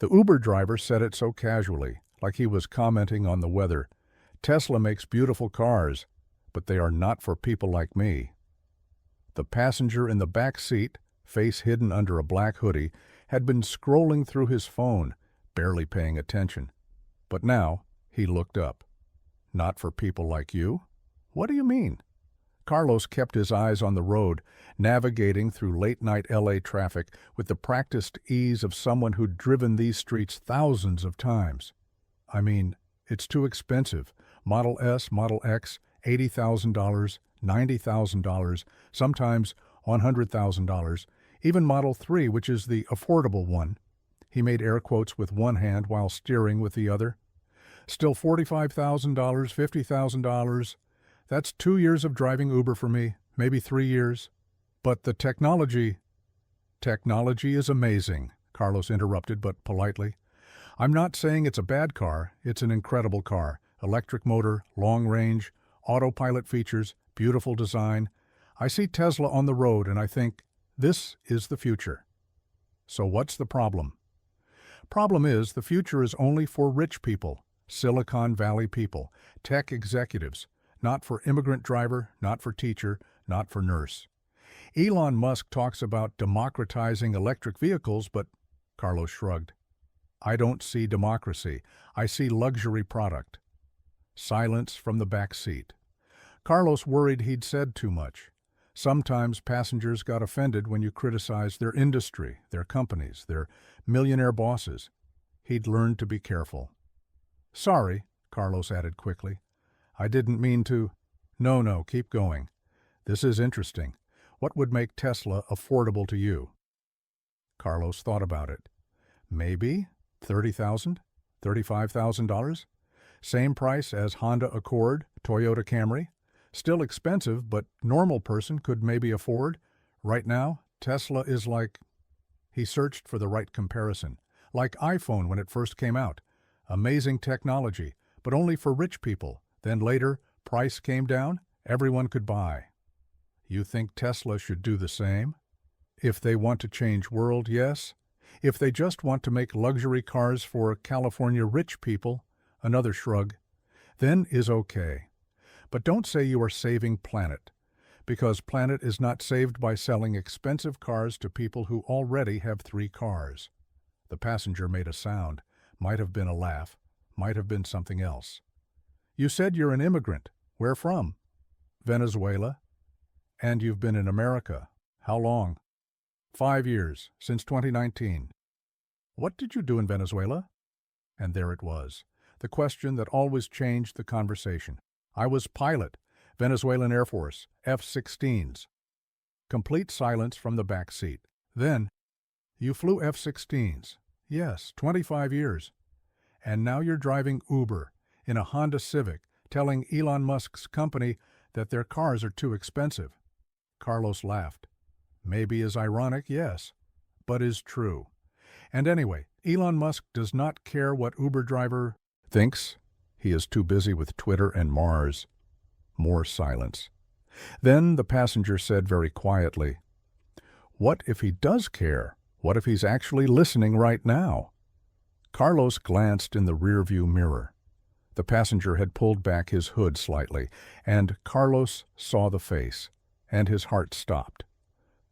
The Uber driver said it so casually, like he was commenting on the weather. Tesla makes beautiful cars, but they are not for people like me. The passenger in the back seat, face hidden under a black hoodie, had been scrolling through his phone, barely paying attention. But now he looked up. Not for people like you? What do you mean? Carlos kept his eyes on the road, navigating through late-night LA traffic with the practiced ease of someone who'd driven these streets thousands of times. I mean, it's too expensive. Model S, Model X, $80,000, $90,000, sometimes $100,000, even Model 3, which is the affordable one. He made air quotes with one hand while steering with the other. Still $45,000, $50,000. That's 2 years of driving Uber for me, maybe 3 years. But the technology is amazing, Carlos interrupted, but politely. I'm not saying it's a bad car, it's an incredible car. Electric motor, long range, autopilot features, beautiful design. I see Tesla on the road and I think, this is the future. So what's the problem? Problem is, the future is only for rich people, Silicon Valley people, tech executives, not for immigrant driver, not for teacher, not for nurse. Elon Musk talks about democratizing electric vehicles, but Carlos shrugged. I don't see democracy. I see luxury product. Silence from the back seat. Carlos worried he'd said too much. Sometimes passengers got offended when you criticized their industry, their companies, their millionaire bosses. He'd learned to be careful. Sorry, Carlos added quickly. I didn't mean to. No, keep going. This is interesting. What would make Tesla affordable to you? Carlos thought about it. Maybe $30,000, $35,000? Same price as Honda Accord, Toyota Camry? Still expensive, but normal person could maybe afford. Right now, Tesla is like... He searched for the right comparison. Like iPhone when it first came out. Amazing technology, but only for rich people. Then later, price came down, everyone could buy. You think Tesla should do the same? If they want to change world, yes. If they just want to make luxury cars for California rich people, another shrug, then is okay. But don't say you are saving planet, because planet is not saved by selling expensive cars to people who already have 3 cars. The passenger made a sound, might have been a laugh, might have been something else. You said you're an immigrant. Where from? Venezuela. And you've been in America. How long? 5 years, since 2019. What did you do in Venezuela? And there it was, the question that always changed the conversation. I was pilot, Venezuelan Air Force, F-16s. Complete silence from the back seat. Then, you flew F-16s. Yes, 25 years. And now you're driving Uber in a Honda Civic, telling Elon Musk's company that their cars are too expensive. Carlos laughed. Maybe is ironic, yes, but is true. And anyway, Elon Musk does not care what Uber driver thinks. He is too busy with Twitter and Mars. More silence. Then the passenger said very quietly, what if he does care? What if he's actually listening right now? Carlos glanced in the rearview mirror. The passenger had pulled back his hood slightly, and Carlos saw the face, and his heart stopped.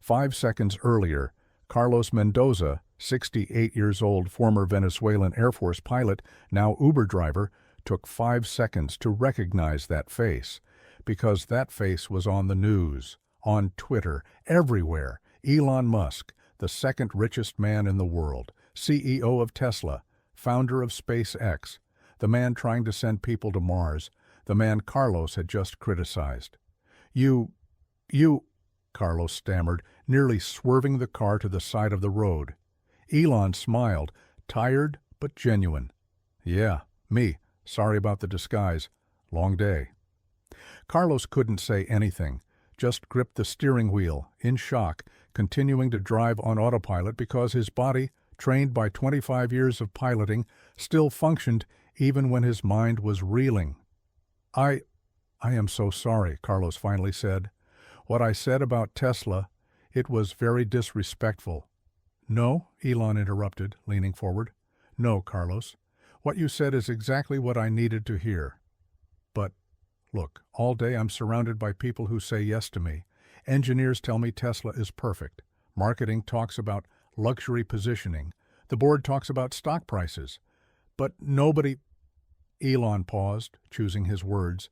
5 seconds earlier, Carlos Mendoza, 68 years old, former Venezuelan Air Force pilot, now Uber driver, took 5 seconds to recognize that face, because that face was on the news, on Twitter, everywhere. Elon Musk, the second richest man in the world, CEO of Tesla, founder of SpaceX, the man trying to send people to Mars, the man Carlos had just criticized. You, Carlos stammered, nearly swerving the car to the side of the road. Elon smiled, tired but genuine. Yeah, me. Sorry about the disguise. Long day. Carlos couldn't say anything, just gripped the steering wheel, in shock, continuing to drive on autopilot because his body, trained by 25 years of piloting, still functioned even when his mind was reeling. I am so sorry, Carlos finally said. What I said about Tesla, it was very disrespectful. No, Elon interrupted, leaning forward. No, Carlos. What you said is exactly what I needed to hear. But, look, all day I'm surrounded by people who say yes to me. Engineers tell me Tesla is perfect. Marketing talks about luxury positioning. The board talks about stock prices. But nobody— Elon paused, choosing his words.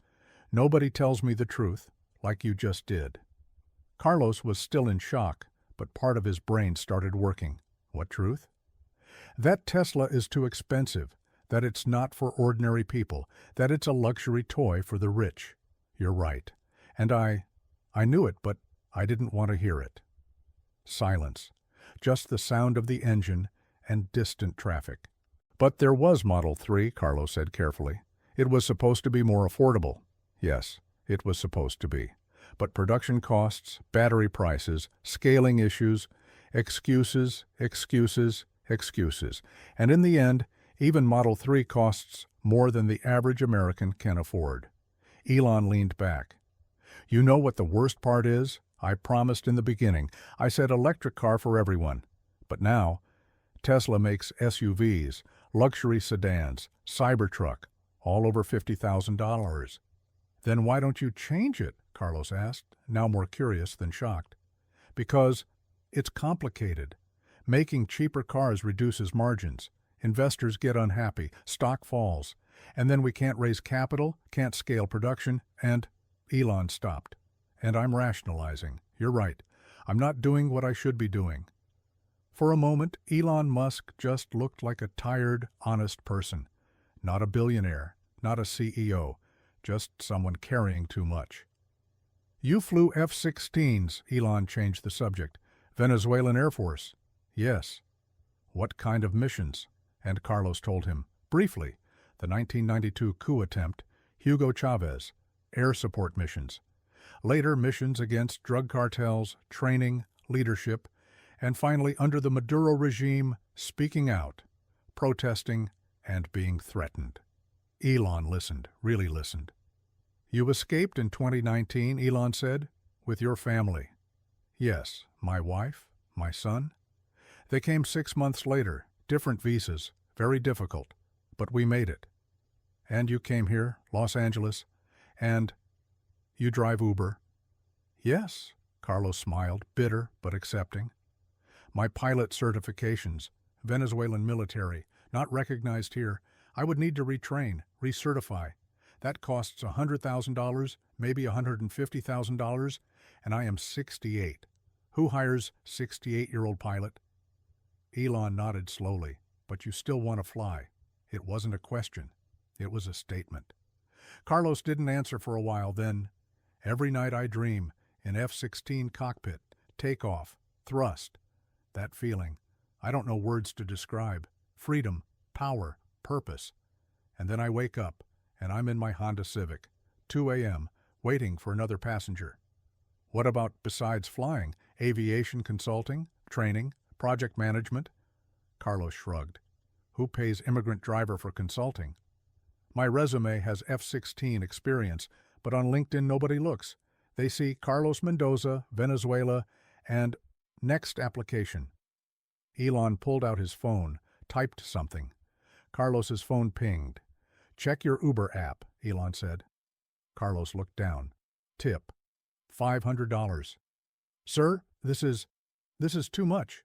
Nobody tells me the truth, like you just did. Carlos was still in shock, but part of his brain started working. What truth? That Tesla is too expensive, that it's not for ordinary people, that it's a luxury toy for the rich. You're right. And I knew it, but I didn't want to hear it. Silence. Just the sound of the engine and distant traffic. But there was Model 3, Carlos said carefully. It was supposed to be more affordable. Yes, it was supposed to be. But production costs, battery prices, scaling issues, excuses. And in the end, even Model 3 costs more than the average American can afford. Elon leaned back. You know what the worst part is? I promised in the beginning. I said electric car for everyone. But now, Tesla makes SUVs, luxury sedans, Cybertruck, all over $50,000. Then why don't you change it? Carlos asked, now more curious than shocked. Because it's complicated. Making cheaper cars reduces margins. Investors get unhappy, stock falls, and then we can't raise capital, can't scale production, and— Elon stopped. And I'm rationalizing. You're right. I'm not doing what I should be doing. For a moment, Elon Musk just looked like a tired, honest person. Not a billionaire, not a CEO, just someone carrying too much. You flew F-16s, Elon changed the subject. Venezuelan Air Force. Yes. What kind of missions? And Carlos told him, briefly, the 1992 coup attempt, Hugo Chavez, air support missions. Later, missions against drug cartels, training, leadership, and finally, under the Maduro regime, speaking out, protesting, and being threatened. Elon listened, really listened. You escaped in 2019, Elon said, with your family. Yes, my wife, my son. They came 6 months later, different visas, very difficult, but we made it. And you came here, Los Angeles, and you drive Uber. Yes, Carlos smiled, bitter but accepting. My pilot certifications, Venezuelan military, not recognized here. I would need to retrain, recertify. That costs $100,000, maybe $150,000, and I am 68. Who hires 68-year-old pilot? Elon nodded slowly. But you still want to fly. It wasn't a question. It was a statement. Carlos didn't answer for a while, then, every night I dream, in F-16 cockpit, takeoff, thrust. That feeling. I don't know words to describe. Freedom, power, purpose. And then I wake up, and I'm in my Honda Civic, 2 a.m., waiting for another passenger. What about besides flying? Aviation consulting, training, project management? Carlos shrugged. Who pays immigrant driver for consulting? My resume has F-16 experience, but on LinkedIn nobody looks. They see Carlos Mendoza, Venezuela, and next application. Elon pulled out his phone, typed something. Carlos's phone pinged. Check your Uber app, Elon said. Carlos looked down. Tip. $500. Sir, this is too much.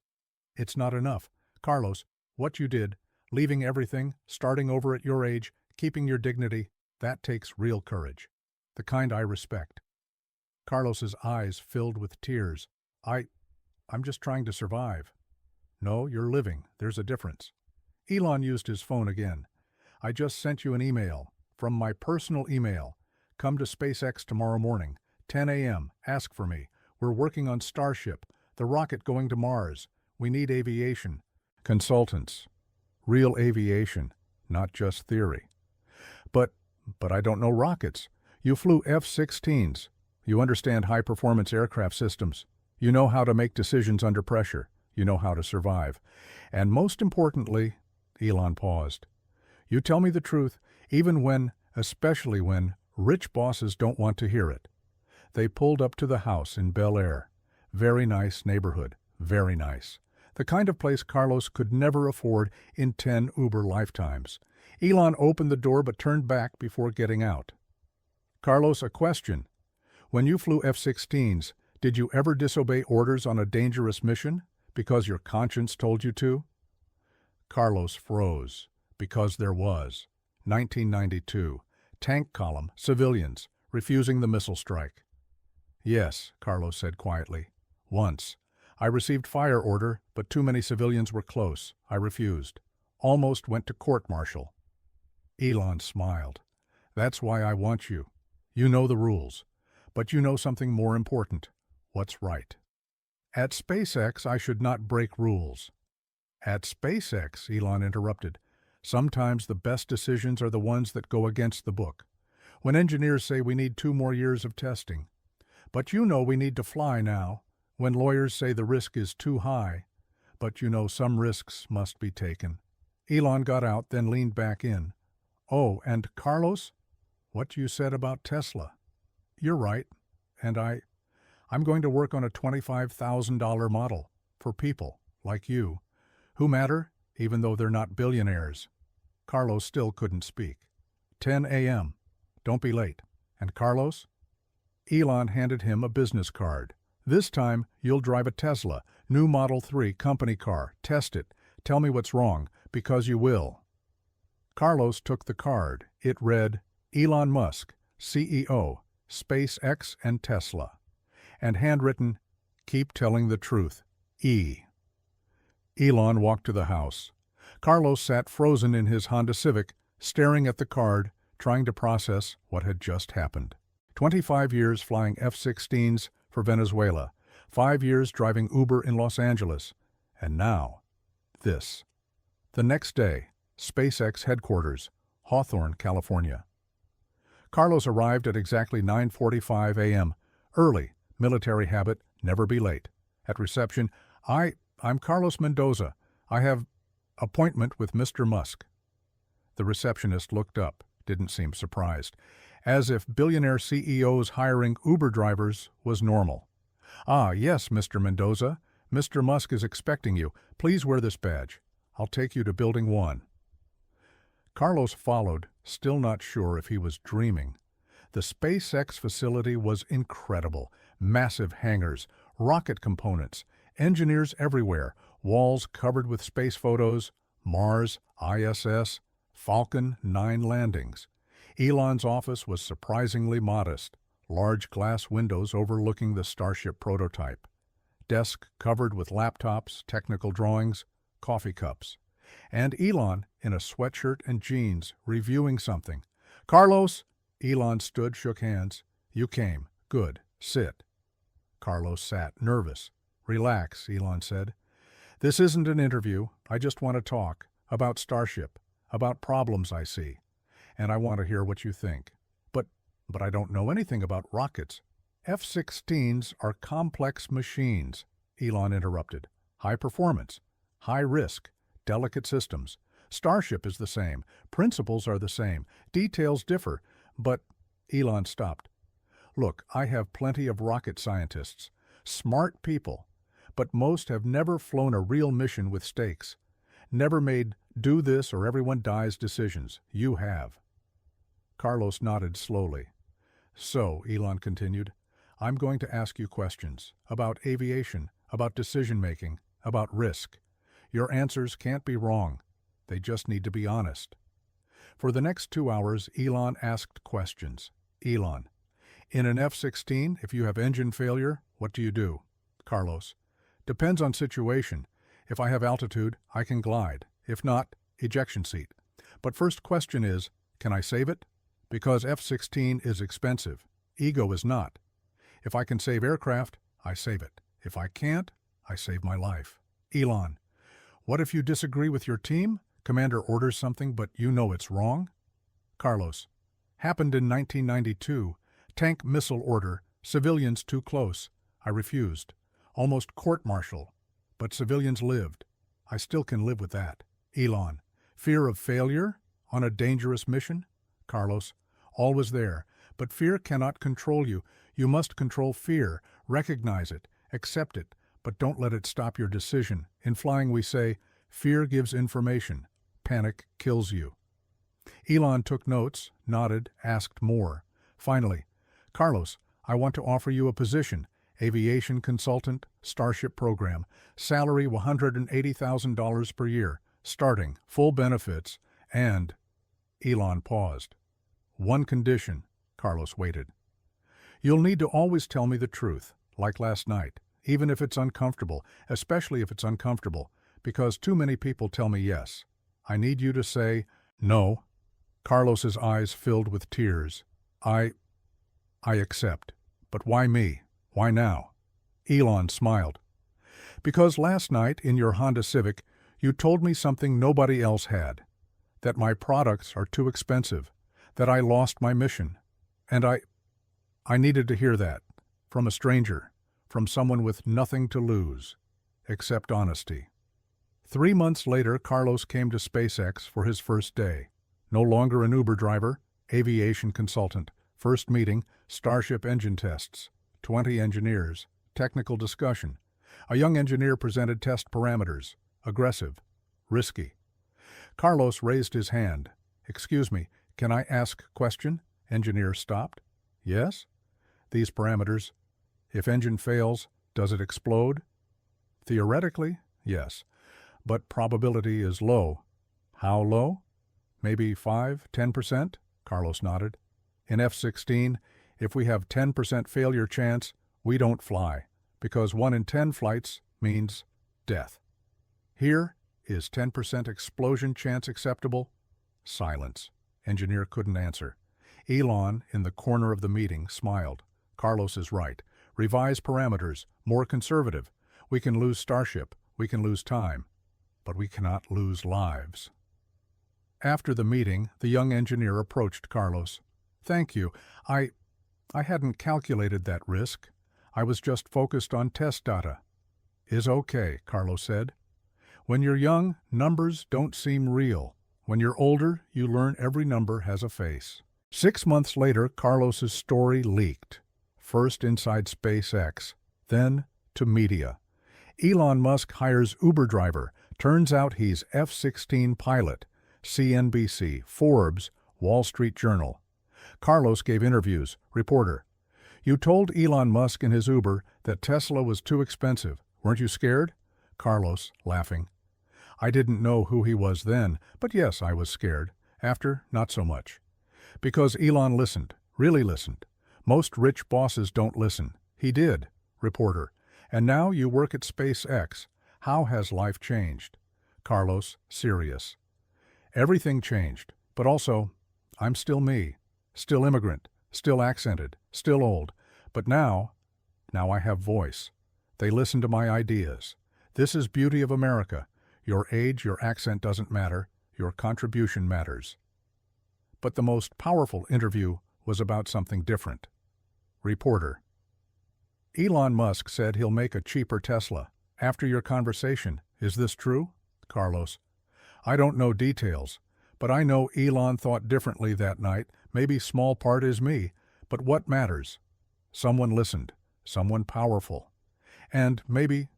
It's not enough. Carlos, what you did, leaving everything, starting over at your age, keeping your dignity, that takes real courage. The kind I respect. Carlos's eyes filled with tears. I'm just trying to survive. No, you're living. There's a difference. Elon used his phone again. I just sent you an email. From my personal email. Come to SpaceX tomorrow morning, 10 a.m. Ask for me. We're working on Starship, the rocket going to Mars. We need aviation. Consultants. Real aviation, not just theory. But I don't know rockets. You flew F-16s. You understand high-performance aircraft systems. You know how to make decisions under pressure. You know how to survive. And most importantly, Elon paused. You tell me the truth, especially when, rich bosses don't want to hear it. They pulled up to the house in Bel Air. Very nice neighborhood. Very nice. The kind of place Carlos could never afford in 10 Uber lifetimes. Elon opened the door but turned back before getting out. Carlos, a question. When you flew F-16s, did you ever disobey orders on a dangerous mission because your conscience told you to? Carlos froze, because there was. 1992. Tank column, civilians, refusing the missile strike. Yes, Carlos said quietly. Once. I received fire order, but too many civilians were close. I refused. Almost went to court-martial. Elon smiled. That's why I want you. You know the rules. But you know something more important. What's right. At SpaceX, I should not break rules. At SpaceX, Elon interrupted. Sometimes the best decisions are the ones that go against the book. When engineers say we need 2 more years of testing. But you know we need to fly now. When lawyers say the risk is too high. But you know some risks must be taken. Elon got out, then leaned back in. Oh, and Carlos? What you said about Tesla. You're right. And I'm going to work on a $25,000 model for people like you, who matter even though they're not billionaires. Carlos still couldn't speak. 10 a.m. Don't be late. And Carlos? Elon handed him a business card. This time, you'll drive a Tesla, new Model 3 company car. Test it. Tell me what's wrong, because you will. Carlos took the card. It read, Elon Musk, CEO, SpaceX and Tesla. And handwritten, keep telling the truth, E. Elon walked to the house. Carlos sat frozen in his Honda Civic, staring at the card, trying to process what had just happened. 25 years flying F-16s for Venezuela, 5 years driving Uber in Los Angeles, and now, this. The next day, SpaceX headquarters, Hawthorne, California. Carlos arrived at exactly 9:45 a.m., early, military habit, never be late. At reception, I'm Carlos Mendoza. I have appointment with Mr. Musk. The receptionist looked up, didn't seem surprised, as if billionaire CEOs hiring Uber drivers was normal. Ah, yes, Mr. Mendoza. Mr. Musk is expecting you. Please wear this badge. I'll take you to Building 1. Carlos followed, still not sure if he was dreaming. The SpaceX facility was incredible. Massive hangars, rocket components, engineers everywhere, walls covered with space photos, Mars, ISS, Falcon 9 landings. Elon's office was surprisingly modest, large glass windows overlooking the Starship prototype. Desk covered with laptops, technical drawings, coffee cups. And Elon, in a sweatshirt and jeans, reviewing something. Carlos! Elon stood, shook hands. You came. Good. Sit. Carlos sat, nervous. Relax, Elon said. This isn't an interview. I just want to talk about Starship, about problems I see. And I want to hear what you think. But I don't know anything about rockets. F-16s are complex machines, Elon interrupted. High performance, high risk, delicate systems. Starship is the same. Principles are the same. Details differ. But Elon stopped. Look, I have plenty of rocket scientists, smart people, but most have never flown a real mission with stakes. Never made do this or everyone dies decisions. You have. Carlos nodded slowly. So, Elon continued, I'm going to ask you questions about aviation, about decision-making, about risk. Your answers can't be wrong. They just need to be honest. For the next 2 hours, Elon asked questions. Elon, in an F-16, if you have engine failure, what do you do? Carlos, depends on situation. If I have altitude, I can glide. If not, ejection seat. But first question is, can I save it? Because F-16 is expensive. Ego is not. If I can save aircraft, I save it. If I can't, I save my life. Elon, what if you disagree with your team? Commander orders something, but you know it's wrong? Carlos, happened in 1992. Tank missile order, civilians too close. I refused. Almost court-martial. But civilians lived. I still can live with that. Elon, fear of failure on a dangerous mission? Carlos, always there. But fear cannot control you. You must control fear, recognize it, accept it, but don't let it stop your decision. In flying we say, fear gives information, panic kills you. Elon took notes, nodded, asked more. Finally, Carlos, I want to offer you a position, aviation consultant, Starship program, salary $180,000 per year, starting, full benefits, and... Elon paused. One condition. Carlos waited. You'll need to always tell me the truth, like last night, even if it's uncomfortable, especially if it's uncomfortable, because too many people tell me yes. I need you to say no. Carlos's eyes filled with tears. I accept. But why me? Why now? Elon smiled. Because last night in your Honda Civic, you told me something nobody else had. That my products are too expensive. That I lost my mission. And I needed to hear that. From a stranger. From someone with nothing to lose. Except honesty. 3 months later, Carlos came to SpaceX for his first day. No longer an Uber driver, aviation consultant. First meeting, Starship engine tests. 20 engineers. Technical discussion. A young engineer presented test parameters. Aggressive. Risky. Carlos raised his hand. Excuse me, can I ask question? Engineer stopped. Yes? These parameters. If engine fails, does it explode? Theoretically, yes. But probability is low. How low? Maybe 5, 10%? Carlos nodded. In F-16, if we have 10% failure chance, we don't fly, because 1 in 10 flights means death. Here, is 10% explosion chance acceptable? Silence. Engineer couldn't answer. Elon, in the corner of the meeting, smiled. Carlos is right. Revise parameters, more conservative. We can lose Starship, we can lose time, but we cannot lose lives. After the meeting, the young engineer approached Carlos. Thank you. I hadn't calculated that risk. I was just focused on test data. Is okay, Carlos said. When you're young, numbers don't seem real. When you're older, you learn every number has a face. 6 months later, Carlos's story leaked. First inside SpaceX, then to media. Elon Musk hires Uber driver. Turns out he's F-16 pilot. CNBC, Forbes, Wall Street Journal. Carlos gave interviews. Reporter. You told Elon Musk in his Uber that Tesla was too expensive. Weren't you scared? Carlos, laughing. I didn't know who he was then, but yes, I was scared. After, not so much. Because Elon listened, really listened. Most rich bosses don't listen. He did. Reporter. And now you work at SpaceX. How has life changed? Carlos, serious. Everything changed, but also, I'm still me. Still immigrant, still accented, still old. But now I have voice. They listen to my ideas. This is beauty of America. Your age, your accent doesn't matter. Your contribution matters. But the most powerful interview was about something different. Reporter. Elon Musk said he'll make a cheaper Tesla. After your conversation, is this true? Carlos. I don't know details, but I know Elon thought differently that night. Maybe small part is me, but what matters? Someone listened, someone powerful. And maybe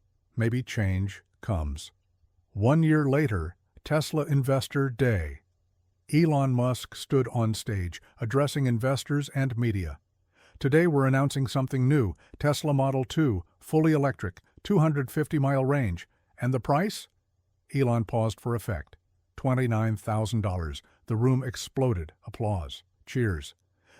change comes. 1 year later, Tesla Investor Day. Elon Musk stood on stage, addressing investors and media. Today we're announcing something new, Tesla Model 2, fully electric, 250-mile range. And the price? Elon paused for effect. $29,000. The room exploded. Applause. Cheers.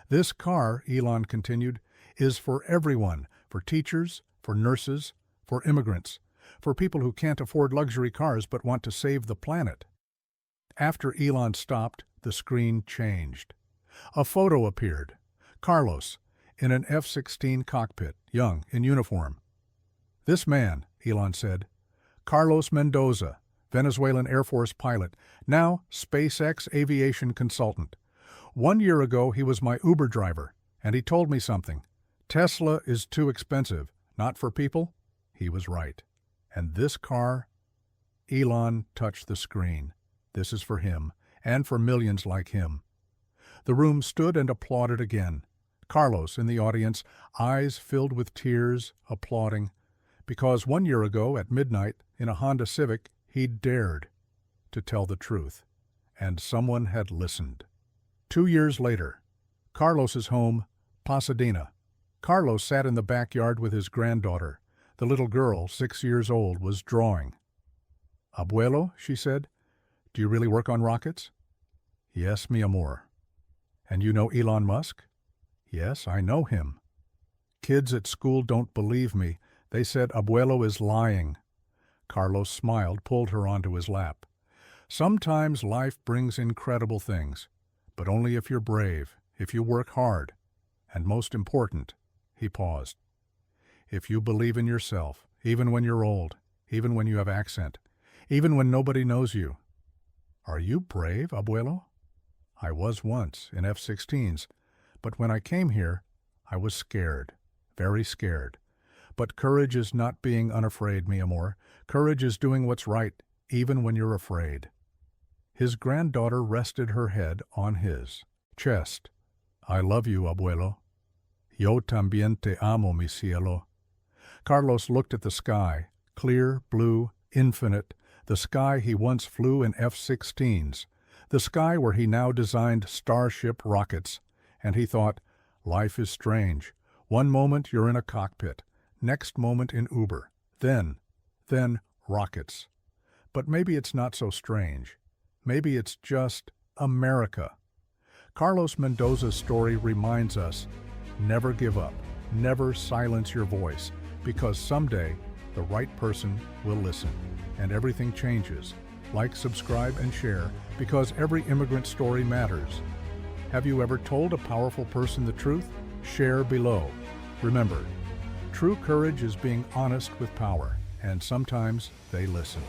This car, Elon continued, is for everyone, for teachers, for nurses, for immigrants, for people who can't afford luxury cars but want to save the planet. After Elon stopped, the screen changed. A photo appeared. Carlos, in an F-16 cockpit, young, in uniform. This man, Elon said, Carlos Mendoza, Venezuelan Air Force pilot, now SpaceX aviation consultant. 1 year ago, he was my Uber driver, and he told me something. Tesla is too expensive, not for people. He was right. And this car? Elon touched the screen. This is for him, and for millions like him. The room stood and applauded again. Carlos in the audience, eyes filled with tears, applauding. because 1 year ago at midnight in a Honda Civic, he dared to tell the truth, and someone had listened. 2 years later, Carlos's home, Pasadena. Carlos sat in the backyard with his granddaughter. The little girl, 6 years old, was drawing. "Abuelo," she said, "do you really work on rockets?" "Yes, mi amor." "And you know Elon Musk?" "Yes, I know him." "Kids at school don't believe me. They said Abuelo is lying." Carlos smiled, pulled her onto his lap. "Sometimes life brings incredible things, but only if you're brave, if you work hard, and most important," he paused, "if you believe in yourself, even when you're old, even when you have accent, even when nobody knows you." "Are you brave, Abuelo?" "I was once, in F-16s, but when I came here, I was scared, very scared. But courage is not being unafraid, mi amor. Courage is doing what's right, even when you're afraid." His granddaughter rested her head on his chest. "I love you, Abuelo." "Yo también te amo, mi cielo." Carlos looked at the sky, clear, blue, infinite, the sky he once flew in F-16s, the sky where he now designed Starship rockets, and he thought, life is strange. One moment you're in a cockpit, next moment in Uber, then rockets. But maybe it's not so strange. Maybe it's just America. Carlos Mendoza's story reminds us, never give up, never silence your voice, because someday the right person will listen, and everything changes. Like, subscribe, and share, because every immigrant story matters. Have you ever told a powerful person the truth? Share below. Remember, true courage is being honest with power, and sometimes they listen.